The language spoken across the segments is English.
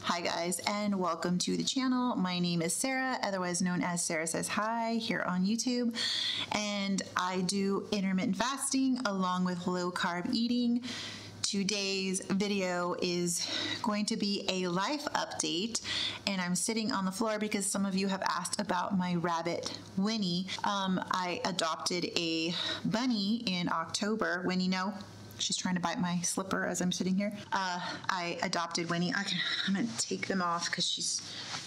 Hi guys, and welcome to the channel. My name is Sarah, otherwise known as Sarah Says Hi here on YouTube, and I do intermittent fasting along with low carb eating. Today's video is going to be a life update, and I'm sitting on the floor because some of you have asked about my rabbit, Winnie. I adopted a bunny in October. Winnie, no? She's trying to bite my slipper as I'm sitting here. I adopted Winnie. I'm gonna take them off because she's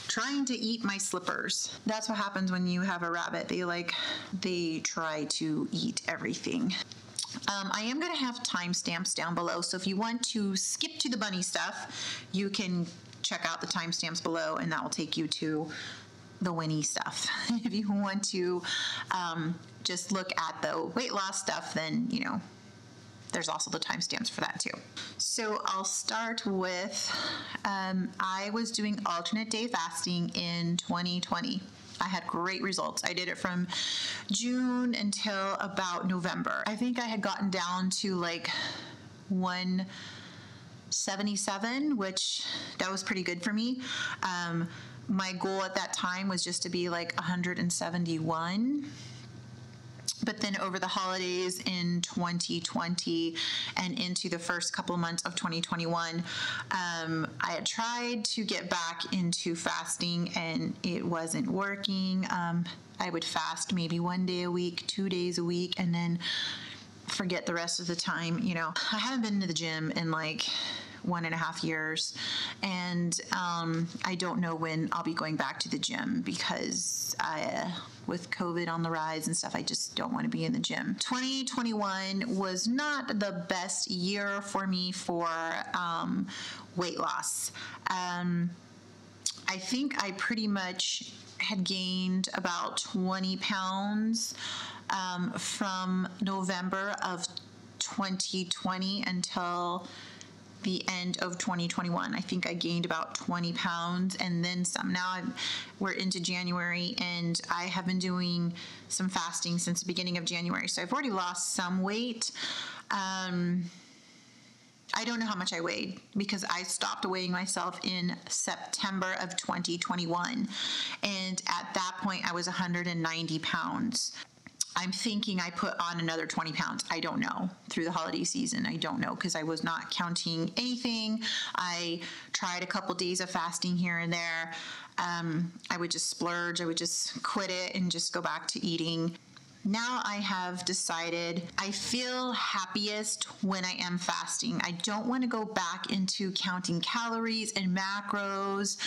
trying to eat my slippers. That's what happens when you have a rabbit. They try to eat everything. I am gonna have timestamps down below, so if you want to skip to the bunny stuff, you can check out the timestamps below, and that will take you to the Winnie stuff. If you want to just look at the weight loss stuff, then there's also the timestamps for that too. So I'll start with, I was doing alternate day fasting in 2020. I had great results. I did it from June until about November. I think I had gotten down to like 177, which that was pretty good for me. My goal at that time was just to be like 171. But then over the holidays in 2020 and into the first couple of months of 2021, I had tried to get back into fasting and it wasn't working. I would fast maybe 1 day a week, 2 days a week, and then forget the rest of the time. I haven't been to the gym in like 1.5 years, and I don't know when I'll be going back to the gym because with COVID on the rise and stuff, I just don't want to be in the gym. 2021 was not the best year for me for weight loss. I think I pretty much had gained about 20 pounds from November of 2020 until the end of 2021. I think I gained about 20 pounds and then some. Now we're into January, and I have been doing some fasting since the beginning of January. So I've already lost some weight. I don't know how much I weighed because I stopped weighing myself in September of 2021. And at that point I was 190 pounds. I'm thinking I put on another 20 pounds. I don't know. Through the holiday season, I don't know because I was not counting anything. I tried a couple days of fasting here and there. I would just splurge. I would just quit it and just go back to eating. Now I have decided I feel happiest when I am fasting. I don't want to go back into counting calories and macros.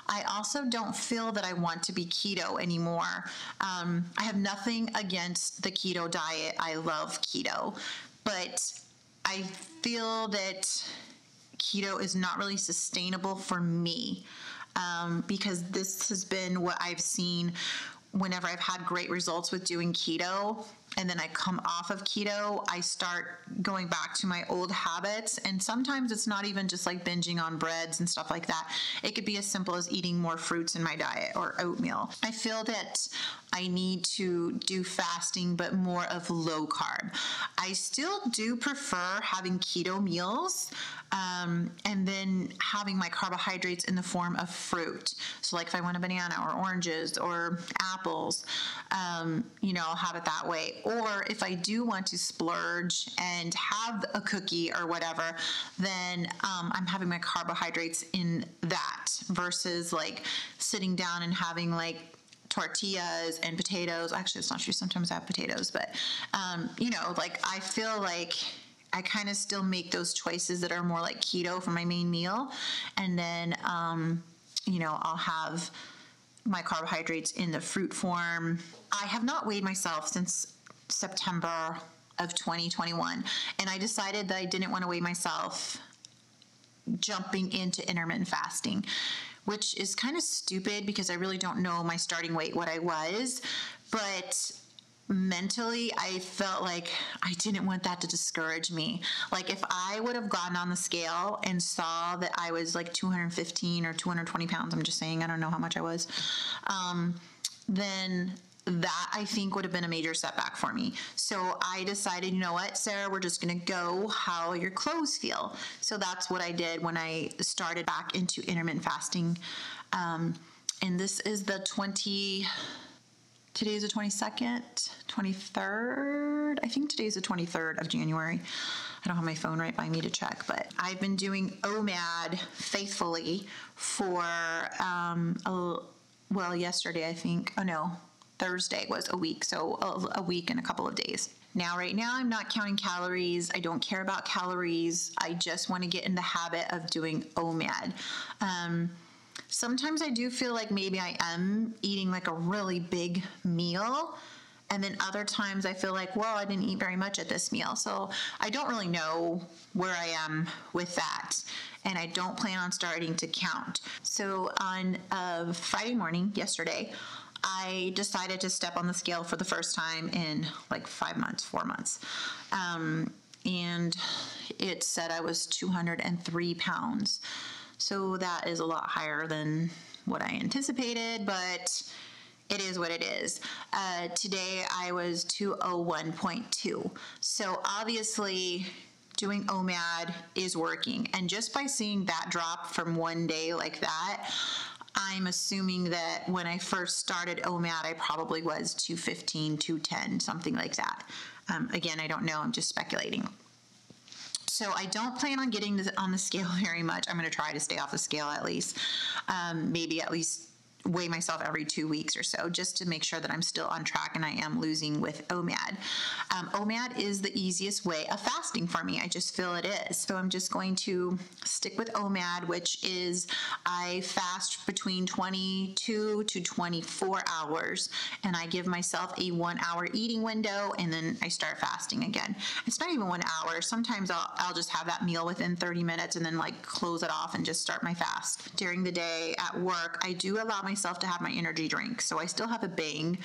I also don't feel that I want to be keto anymore. I have nothing against the keto diet. I love keto, but I feel that keto is not really sustainable for me because this has been what I've seen whenever I've had great results with doing keto, and then I come off of keto, I start going back to my old habits. And sometimes it's not even just like binging on breads and stuff like that. It could be as simple as eating more fruits in my diet or oatmeal. I feel that I need to do fasting, but more of low carb. I still do prefer having keto meals, and then having my carbohydrates in the form of fruit. So like if I want a banana or oranges or apples, I'll have it that way. Or if I do want to splurge and have a cookie or whatever, then I'm having my carbohydrates in that versus like sitting down and having like tortillas and potatoes. Actually, it's not true. Sometimes I have potatoes, but I feel like I kind of still make those choices that are more like keto for my main meal. And then, I'll have my carbohydrates in the fruit form. I have not weighed myself since September of 2021, and I decided that I didn't want to weigh myself jumping into intermittent fasting, which is kind of stupid because I really don't know my starting weight, what I was, but mentally I felt like I didn't want that to discourage me. Like if I would have gotten on the scale and saw that I was like 215 or 220 pounds, I'm just saying, I don't know how much I was, then that I think would have been a major setback for me. So I decided, you know what, Sarah, we're just going to go how your clothes feel. So that's what I did when I started back into intermittent fasting. And this is today's the 22nd, 23rd. I think today's the 23rd of January. I don't have my phone right by me to check, but I've been doing OMAD faithfully for, yesterday, I think. Oh no, Thursday was a week. So a week and a couple of days. Now, right now, I'm not counting calories. I don't care about calories. I just want to get in the habit of doing OMAD. Sometimes I do feel like maybe I am eating like a really big meal. And then other times I feel like, well, I didn't eat very much at this meal. So I don't really know where I am with that. And I don't plan on starting to count. So on Friday morning, yesterday, I decided to step on the scale for the first time in like 4 months. And it said I was 203 pounds. So that is a lot higher than what I anticipated, but it is what it is. Today I was 201.2. So obviously doing OMAD is working. And just by seeing that drop from one day like that, I'm assuming that when I first started OMAD, I probably was 215, 210, something like that. Again, I don't know. I'm just speculating. So I don't plan on getting on the scale very much. I'm going to try to stay off the scale at least, maybe at least weigh myself every 2 weeks or so, just to make sure that I'm still on track and I am losing with OMAD. OMAD is the easiest way of fasting for me. I just feel it is. So I'm just going to stick with OMAD, which is I fast between 22 to 24 hours, and I give myself a 1 hour eating window, and then I start fasting again. It's not even 1 hour. Sometimes I'll just have that meal within 30 minutes and then like close it off and just start my fast. During the day at work, I do allow myself to have my energy drink. So I still have a Bang.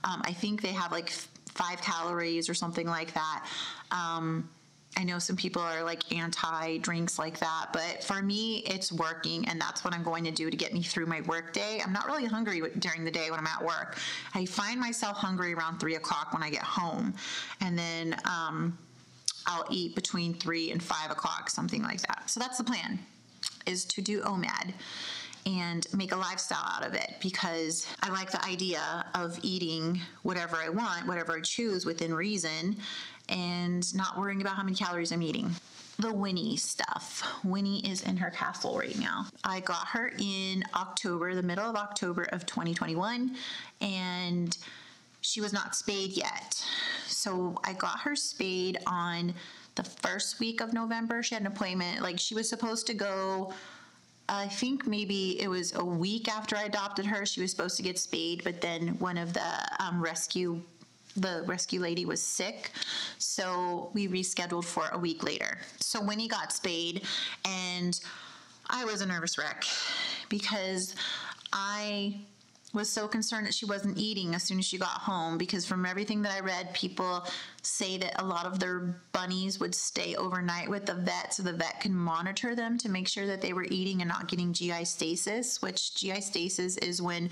I think they have like 5 calories or something like that. I know some people are like anti-drinks like that, but for me, it's working, and that's what I'm going to do to get me through my work day. I'm not really hungry during the day when I'm at work. I find myself hungry around 3 o'clock when I get home, and then I'll eat between 3 and 5 o'clock, something like that. So that's the plan, is to do OMAD and make a lifestyle out of it, because I like the idea of eating whatever I want, whatever I choose within reason, and not worrying about how many calories I'm eating. The Winnie stuff. Winnie is in her castle right now. I got her in October, the middle of October of 2021, and she was not spayed yet. So I got her spayed on the first week of November. She had an appointment. Like, she was supposed to go, I think maybe it was a week after I adopted her, she was supposed to get spayed, but then one of the rescue lady was sick, so we rescheduled for a week later. So Winnie got spayed, and I was a nervous wreck because I was so concerned that she wasn't eating as soon as she got home, because from everything that I read, people say that a lot of their bunnies would stay overnight with the vet so the vet can monitor them to make sure that they were eating and not getting GI stasis, which GI stasis is when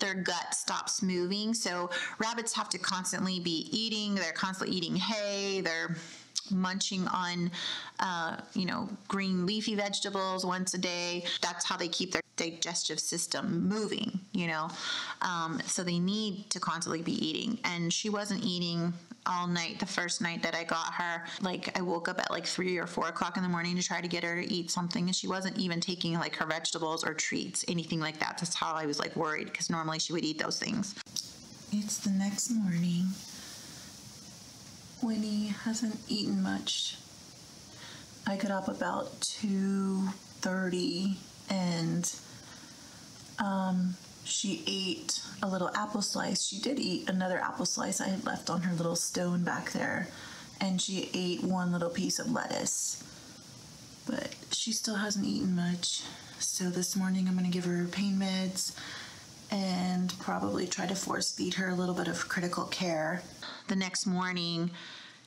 their gut stops moving. So rabbits have to constantly be eating. They're constantly eating hay. They're munching on, green leafy vegetables once a day. That's how they keep their digestive system moving, so they need to constantly be eating. And she wasn't eating all night the first night that I got her. Like, I woke up at like 3 or 4 o'clock in the morning to try to get her to eat something, and she wasn't even taking like her vegetables or treats, anything like that. That's how I was like worried, because normally she would eat those things. It's the next morning. Winnie hasn't eaten much. I got up about 2:30, and she ate a little apple slice. She did eat another apple slice I had left on her little stone back there, and she ate one little piece of lettuce. But she still hasn't eaten much. So this morning I'm going to give her pain meds and probably try to force feed her a little bit of critical care. The next morning,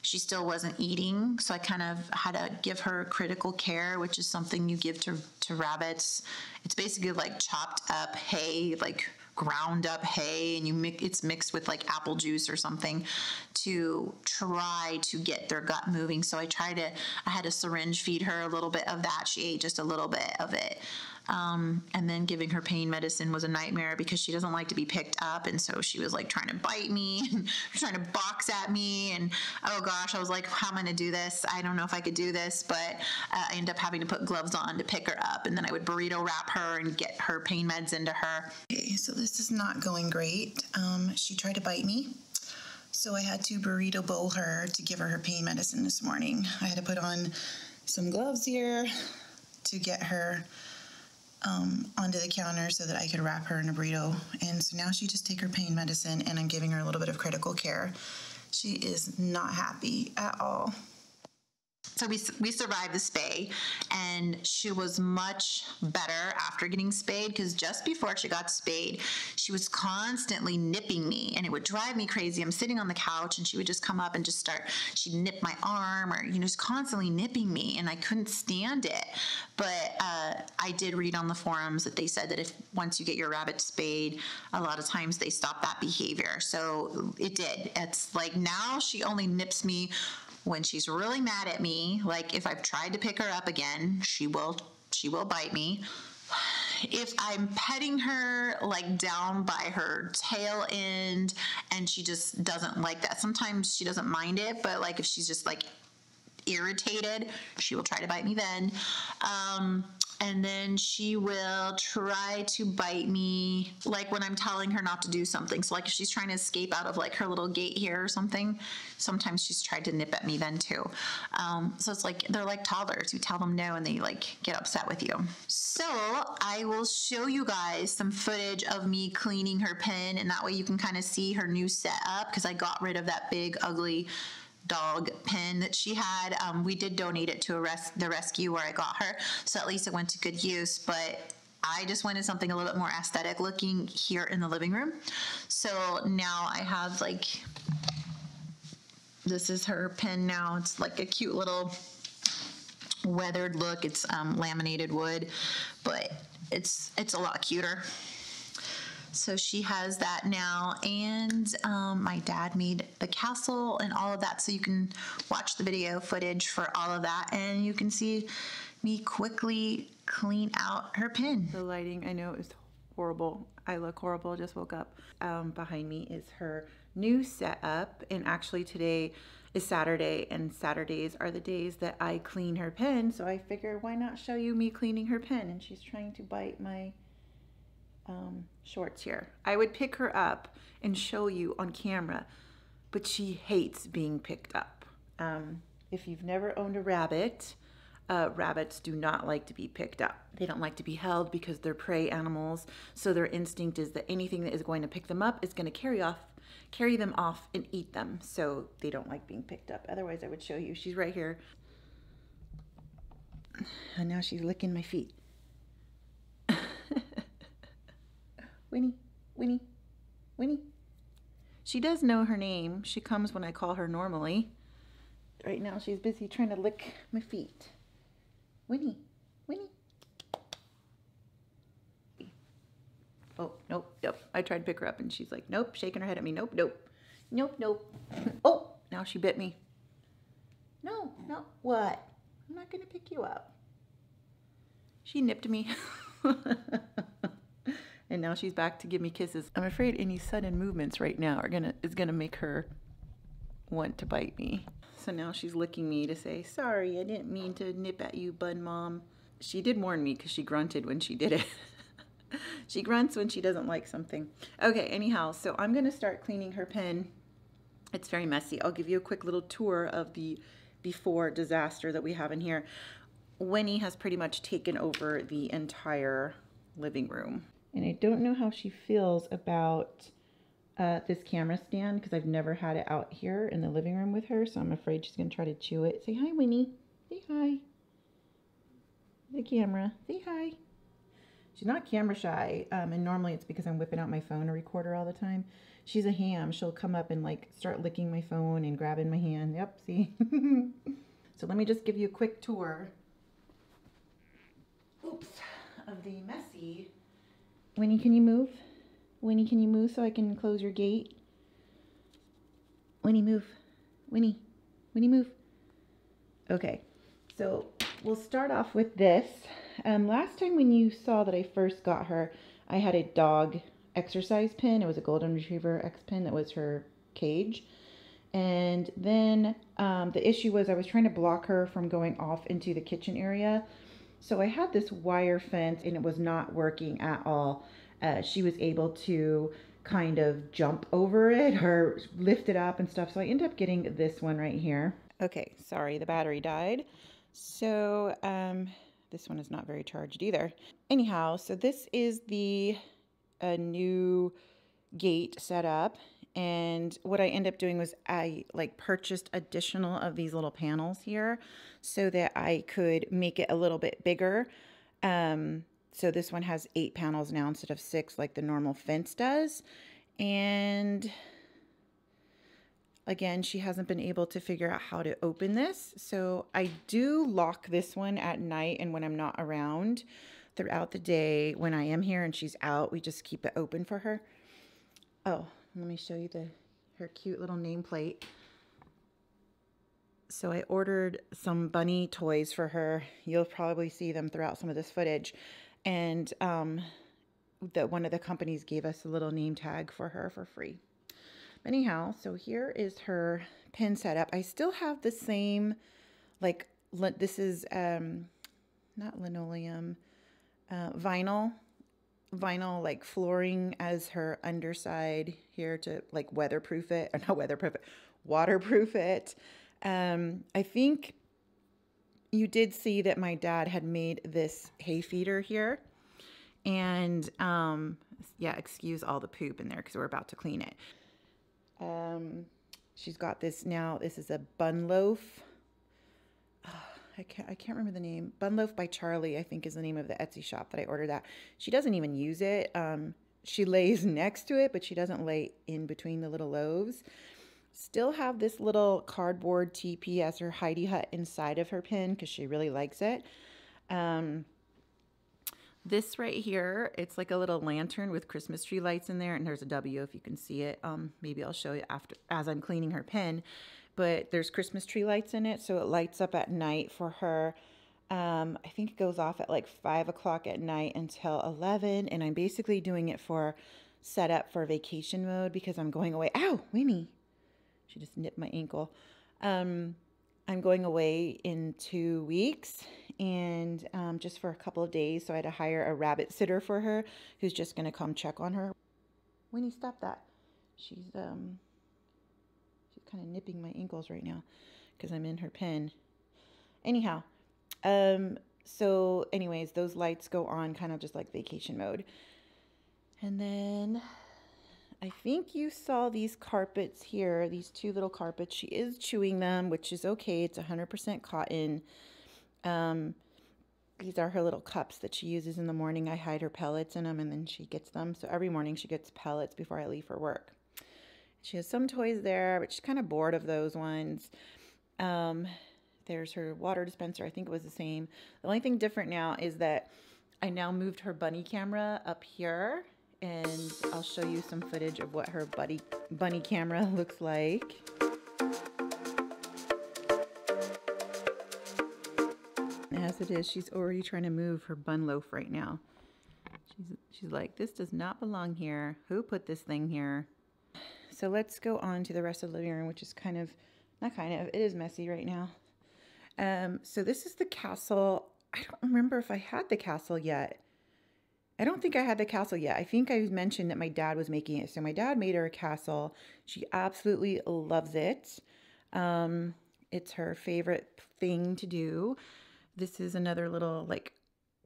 she still wasn't eating, so I kind of had to give her critical care, which is something you give to rabbits. It's basically like chopped up hay, like ground up hay and it's mixed with like apple juice or something to try to get their gut moving. So I had a syringe feed her a little bit of that. She ate just a little bit of it. And then giving her pain medicine was a nightmare because she doesn't like to be picked up. And so she was like trying to bite me and trying to box at me. And oh gosh, I was like, how am I going to do this? I don't know if I could do this, but I ended up having to put gloves on to pick her up. And then I would burrito wrap her and get her pain meds into her. Okay, so this is not going great. She tried to bite me. So I had to burrito bowl her to give her pain medicine this morning. I had to put on some gloves here to get her onto the counter so that I could wrap her in a burrito. And so now she just take her pain medicine and I'm giving her a little bit of critical care. She is not happy at all. So we survived the spay, and she was much better after getting spayed, because just before she got spayed, she was constantly nipping me, and it would drive me crazy. I'm sitting on the couch, and she would just come up and she'd nip my arm, or, just constantly nipping me, and I couldn't stand it. But I did read on the forums that they said that once you get your rabbit spayed, a lot of times they stop that behavior. So it did. It's like now she only nips me when she's really mad at me. Like if I've tried to pick her up again, she will bite me. If I'm petting her like down by her tail end and she just doesn't like that, sometimes she doesn't mind it, but like if she's just like irritated, she will try to bite me then. And then she will try to bite me like when I'm telling her not to do something. So like if she's trying to escape out of like her little gate here or something, sometimes she's tried to nip at me then too. So it's like they're like toddlers. You tell them no and they like get upset with you. So I will show you guys some footage of me cleaning her pen, and that way you can kind of see her new setup, because I got rid of that big ugly dog pen that she had. We did donate it to the rescue where I got her, so at least it went to good use, but I just wanted something a little bit more aesthetic looking here in the living room. So now I have like, this is her pen now. It's like a cute little weathered look. It's laminated wood, but it's a lot cuter. So she has that now, and my dad made the castle and all of that, so you can watch the video footage for all of that, and you can see me quickly clean out her pen. The lighting, I know, is horrible. I look horrible, just woke up. Behind me is her new setup, and actually today is Saturday, and Saturdays are the days that I clean her pen, so I figured why not show you me cleaning her pen. And she's trying to bite my shorts here. I would pick her up and show you on camera, but she hates being picked up. If you've never owned a rabbit, rabbits do not like to be picked up. They don't like to be held because they're prey animals. So their instinct is that anything that is going to pick them up is going to carry them off and eat them. So they don't like being picked up. Otherwise, I would show you. She's right here. And now she's licking my feet. Winnie, Winnie, Winnie. She does know her name. She comes when I call her normally. Right now she's busy trying to lick my feet. Winnie, Winnie. Oh, nope, yep. I tried to pick her up and she's like, nope, shaking her head at me. Nope, nope, nope, nope. Oh, now she bit me. No, no, what? I'm not gonna pick you up. She nipped me. And now she's back to give me kisses. I'm afraid any sudden movements right now is gonna make her want to bite me. So now she's licking me to say, sorry, I didn't mean to nip at you, bud mom. She did warn me because she grunted when she did it. She grunts when she doesn't like something. Okay, anyhow, so I'm gonna start cleaning her pen. It's very messy. I'll give you a quick little tour of the before disaster that we have in here. Winnie has pretty much taken over the entire living room. And I don't know how she feels about this camera stand, because I've never had it out here in the living room with her, so I'm afraid she's going to try to chew it. Say hi, Winnie. Say hi. The camera. Say hi. She's not camera shy, and normally it's because I'm whipping out my phone to record her all the time. She's a ham. She'll come up and like start licking my phone and grabbing my hand. Yep, see? So let me just give you a quick tour. Oops. Of the messy. Winnie, can you move? Winnie, can you move so I can close your gate? Winnie, move. Winnie. Winnie, move. Okay, so we'll start off with this. Last time when you saw that I first got her, I had a dog exercise pin. It was a golden retriever X pin that was her cage. And then the issue was I was trying to block her from going off into the kitchen area. So I had this wire fence and it was not working at all. She was able to kind of jump over it or lift it up and stuff. So I ended up getting this one right here. Okay, sorry, the battery died. So this one is not very charged either. Anyhow, so this is the new gate set up. And what I ended up doing was I purchased additional of these little panels here so that I could make it a little bit bigger. So this one has 8 panels now instead of 6 like the normal fence does. And again, she hasn't been able to figure out how to open this. So I do lock this one at night and when I'm not around. Throughout the day when I am here and she's out, we just keep it open for her. Oh, let me show you her cute little nameplate. So I ordered some bunny toys for her. You'll probably see them throughout some of this footage. And one of the companies gave us a little name tag for her for free. Anyhow, so here is her pin setup. I still have the same, this is not linoleum, vinyl like flooring as her underside here to weatherproof it, or not weatherproof it, waterproof it. I think you did see that my dad had made this hay feeder here, and yeah, excuse all the poop in there because we're about to clean it. She's got this now. This is a bun loaf. I can't remember the name. Bun Loaf by Charlie, I think, is the name of the Etsy shop that I ordered that. She doesn't even use it. She lays next to it, but she doesn't lay in between the little loaves. Still have this little cardboard teepee as her Heidi hut inside of her pin because she really likes it. This right here, it's like a little lantern with Christmas tree lights in there, and there's a W if you can see it. Maybe I'll show you as I'm cleaning her pin. But there's Christmas tree lights in it, so it lights up at night for her. I think it goes off at 5 o'clock at night until 11, and I'm basically doing it for set up for vacation mode because I'm going away. Ow, Winnie! She just nipped my ankle. I'm going away in 2 weeks, and just for a couple of days, so I had to hire a rabbit sitter for her who's just going to come check on her. Winnie, stop that. She's kind of nipping my ankles right now because I'm in her pen. Anyhow, so anyways, those lights go on kind of just like vacation mode. And then I think you saw these carpets here, these 2 little carpets. She is chewing them, which is okay. It's 100% cotton. These are her little cups that she uses in the morning. I hide her pellets in them and then she gets them. So every morning she gets pellets before I leave for work. She has some toys there, but she's kind of bored of those ones. There's her water dispenser. I think it was the same. The only thing different now is that I now moved her bunny camera up here, and I'll show you some footage of what her bunny camera looks like. As it is, she's already trying to move her bun loaf right now. She's like, this does not belong here. Who put this thing here? So let's go on to the rest of the living room, which is it is messy right now. So this is the castle. I don't remember if I had the castle yet. I don't think I had the castle yet. I think I mentioned that my dad was making it. So my dad made her a castle. She absolutely loves it. It's her favorite thing to do. This is another little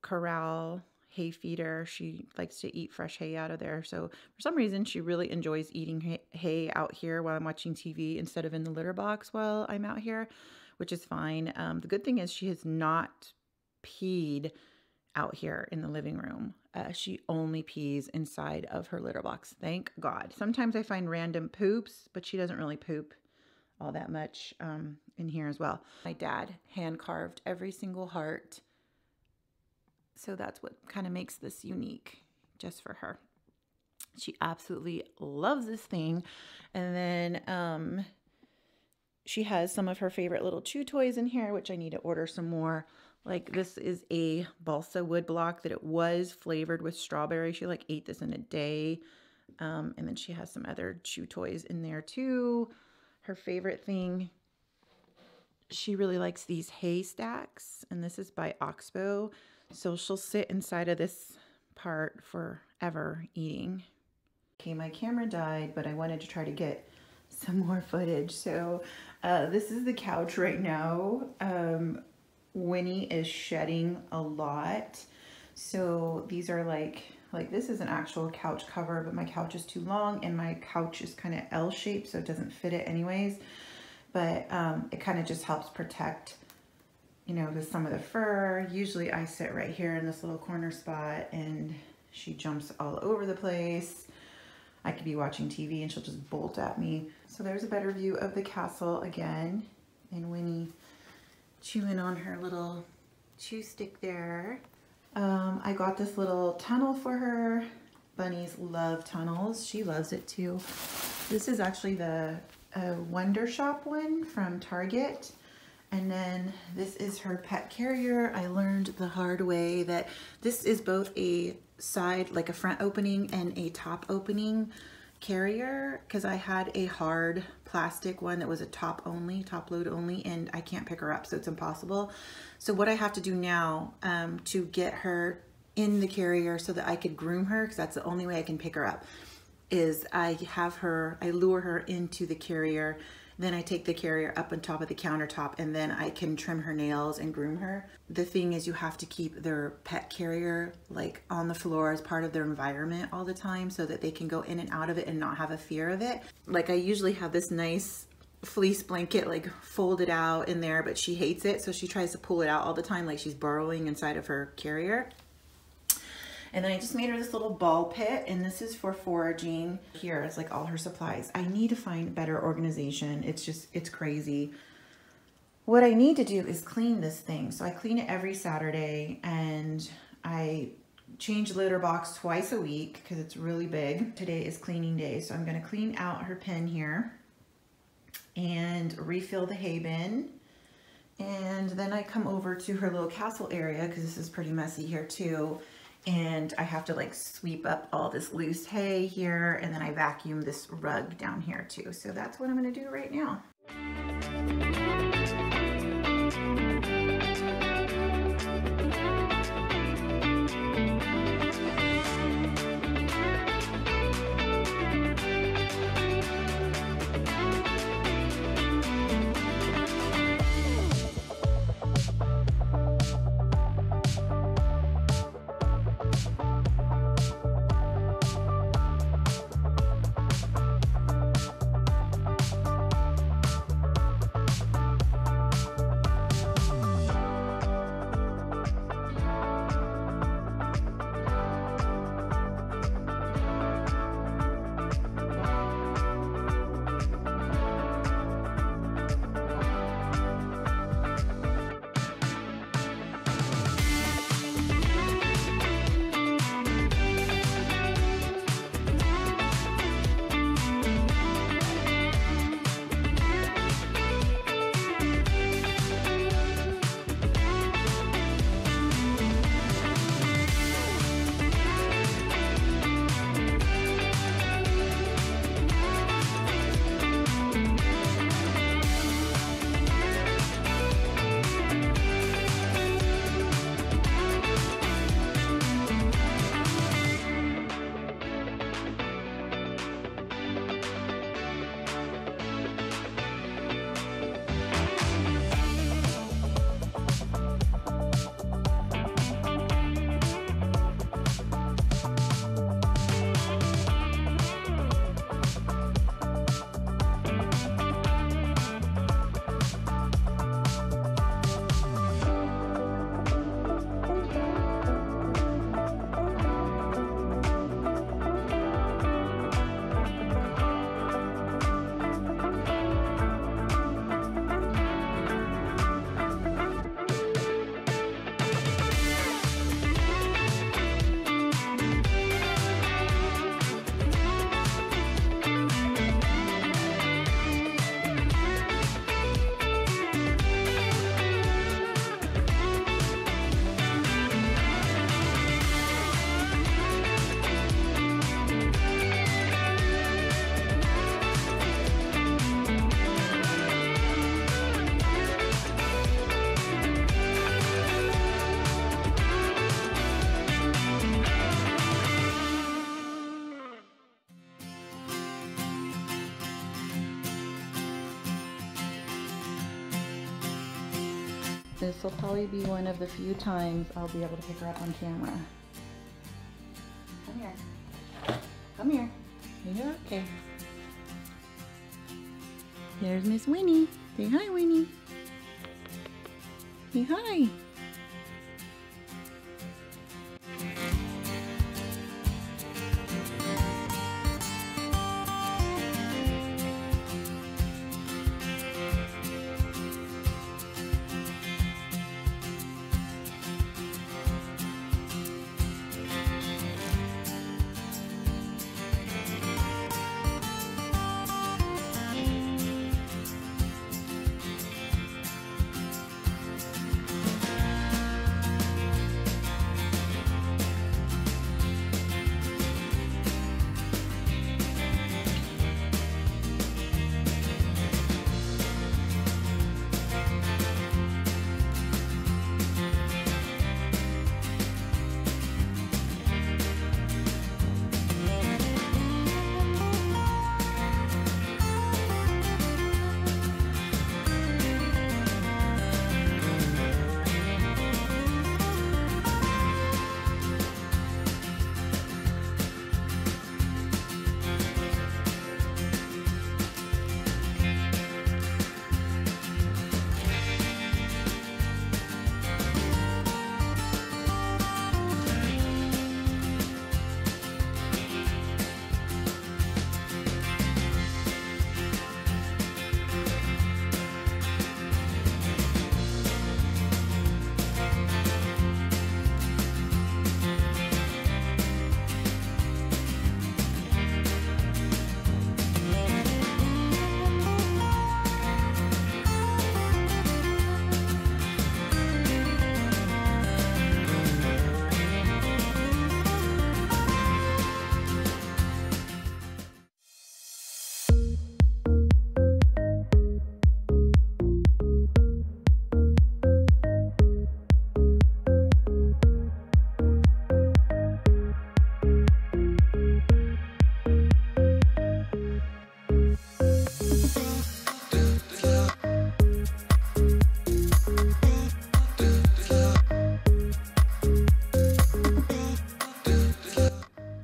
corral hay feeder. She likes to eat fresh hay out of there. So for some reason, she really enjoys eating hay out here while I'm watching TV instead of in the litter box while I'm out here, which is fine. The good thing is she has not peed out here in the living room. She only pees inside of her litter box. Thank God. Sometimes I find random poops, but she doesn't really poop all that much in here as well. My dad hand carved every single heart. So that's what kind of makes this unique just for her. She absolutely loves this thing. And then she has some of her favorite little chew toys in here, which I need to order some more. Like this is a balsa wood block that it was flavored with strawberry. She like ate this in a day. And then she has some other chew toys in there too. Her favorite thing, she really likes these hay stacks, and this is by Oxbow. So she'll sit inside of this part forever eating. Okay, my camera died, but I wanted to try to get some more footage. So this is the couch right now. Winnie is shedding a lot. So these are like this is an actual couch cover, but my couch is too long and my couch is kind of L-shaped, so it doesn't fit it anyways. But it kind of just helps protect, you know, some of the fur. Usually I sit right here in this little corner spot and she jumps all over the place. I could be watching TV and she'll just bolt at me. So there's a better view of the castle again. And Winnie chewing on her little chew stick there. I got this little tunnel for her. Bunnies love tunnels. She loves it too. This is actually the Wonder Shop one from Target. And then this is her pet carrier. I learned the hard way that this is both a side, like a front opening, and a top opening carrier, because I had a hard plastic one that was a top load only, and I can't pick her up, so it's impossible. So what I have to do now to get her in the carrier so that I could groom her, because that's the only way I can pick her up, is I lure her into the carrier, then I take the carrier up on top of the countertop, and then I can trim her nails and groom her. The thing is, you have to keep their pet carrier like on the floor as part of their environment all the time so that they can go in and out of it and not have a fear of it. Like I usually have this nice fleece blanket like folded out in there, but she hates it, so she tries to pull it out all the time like she's burrowing inside of her carrier. And then I just made her this little ball pit, and this is for foraging. Here is like all her supplies. I need to find better organization. It's crazy. What I need to do is clean this thing. So I clean it every Saturday, and I change the litter box twice a week because it's really big. Today is cleaning day, so I'm gonna clean out her pen here and refill the hay bin. And then I come over to her little castle area because this is pretty messy here too. And I have to like sweep up all this loose hay here, and then I vacuum this rug down here too. So that's what I'm gonna do right now. This will probably be one of the few times I'll be able to pick her up on camera. Come here. Come here. You're okay. There's Miss Winnie. Say hi, Winnie. Say hi.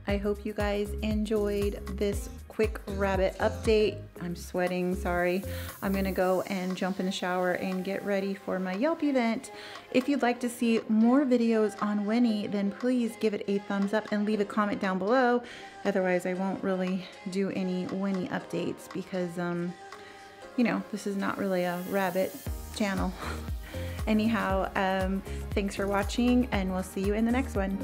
I hope you guys enjoyed this quick rabbit update. I'm sweating, sorry. I'm gonna go and jump in the shower and get ready for my Yelp event. If you'd like to see more videos on Winnie, then please give it a thumbs up and leave a comment down below. Otherwise, I won't really do any Winnie updates because, you know, this is not really a rabbit channel. Anyhow, thanks for watching and we'll see you in the next one.